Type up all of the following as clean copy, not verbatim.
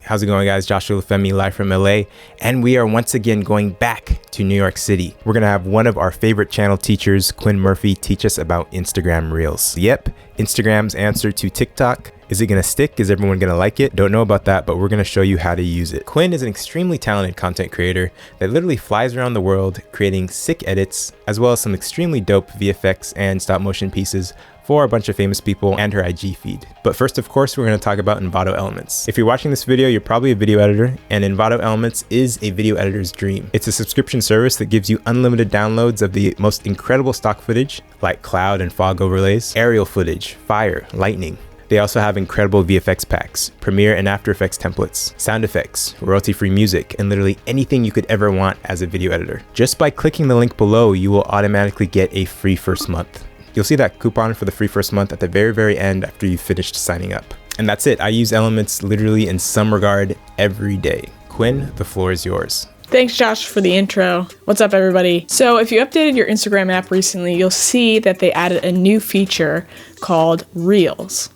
How's it going, guys? Josh Olufemii live from LA, and we are once again going back to New York City. We're gonna have one of our favorite channel teachers, Quinn Murphy, teach us about Instagram Reels. Yep, Instagram's answer to TikTok. Is it gonna stick? Is everyone gonna like it? Don't know about that, but we're gonna show you how to use it. Quinn is an extremely talented content creator that literally flies around the world creating sick edits, as well as some extremely dope VFX and stop motion pieces for a bunch of famous people and her IG feed. But first, of course, we're going to talk about Envato Elements. If you're watching this video, you're probably a video editor, and Envato Elements is a video editor's dream. It's a subscription service that gives you unlimited downloads of the most incredible stock footage, like cloud and fog overlays, aerial footage, fire, lightning. They also have incredible VFX packs, Premiere and After Effects templates, sound effects, royalty-free music, and literally anything you could ever want as a video editor. Just by clicking the link below, you will automatically get a free first month. You'll see that coupon for the free first month at the very end after you've finished signing up. And that's it. I use Elements literally in some regard every day. Quinn, the floor is yours. Thanks, Josh, for the intro. What's up, everybody? So if you updated your Instagram app recently, you'll see that they added a new feature called Reels.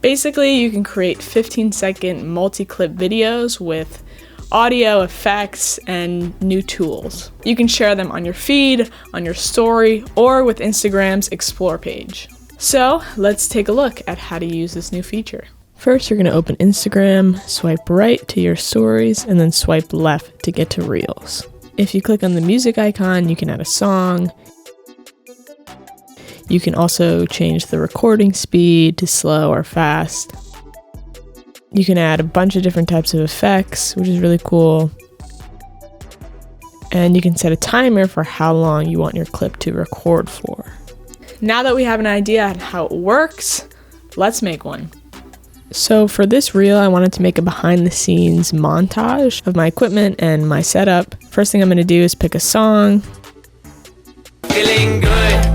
Basically, you can create 15-second multi-clip videos with audio effects and new tools. You can share them on your feed, on your story, or with Instagram's Explore page. So let's take a look at how to use this new feature. First, you're going to open Instagram, swipe right to your stories, and then swipe left to get to Reels. If you click on the music icon, you can add a song. You can also change the recording speed to slow or fast. You can add a bunch of different types of effects, which is really cool. And you can set a timer for how long you want your clip to record for. Now that we have an idea on how it works, let's make one. So for this reel, I wanted to make a behind the scenes montage of my equipment and my setup. First thing I'm gonna do is pick a song. Feeling good,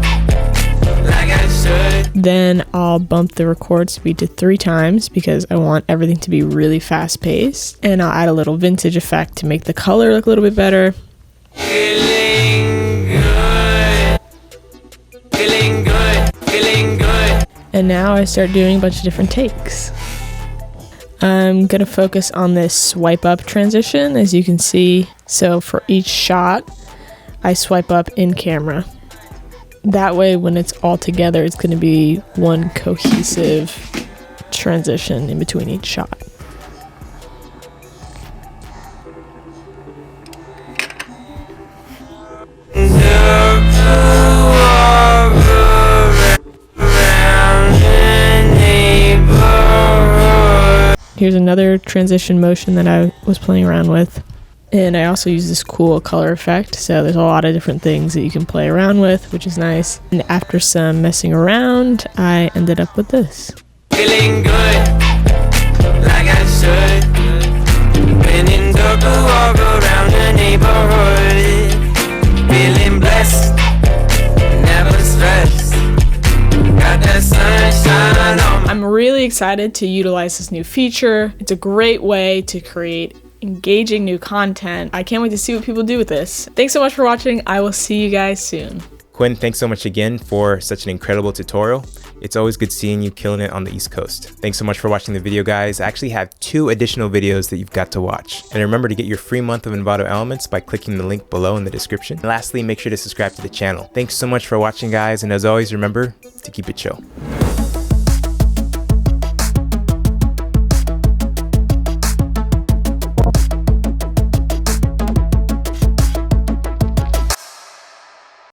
like I should. Then I'll bump the record speed to 3 times because I want everything to be really fast paced. And I'll add a little vintage effect to make the color look a little bit better. Feeling good. Feeling good. Feeling good. And now I start doing a bunch of different takes. I'm gonna focus on this swipe up transition, as you can see. So for each shot, I swipe up in camera. That way, when it's all together, it's going to be one cohesive transition in between each shot. Here's another transition motion that I was playing around with. And I also use this cool color effect, so there's a lot of different things that you can play around with, which is nice. And after some messing around, I ended up with this. Feeling good, like I should. When in darker, walk around the neighborhood. Feeling blessed, never stressed. Got that sunshine on. I'm really excited to utilize this new feature. It's a great way to create engaging new content. I can't wait to see what people do with this. Thanks so much for watching. I will see you guys soon. Quinn, thanks so much again for such an incredible tutorial. It's always good seeing you killing it on the East Coast. Thanks so much for watching the video, guys. I actually have 2 additional videos that you've got to watch. And remember to get your free month of Envato Elements by clicking the link below in the description. And lastly, make sure to subscribe to the channel. Thanks so much for watching, guys. And as always, remember to keep it chill.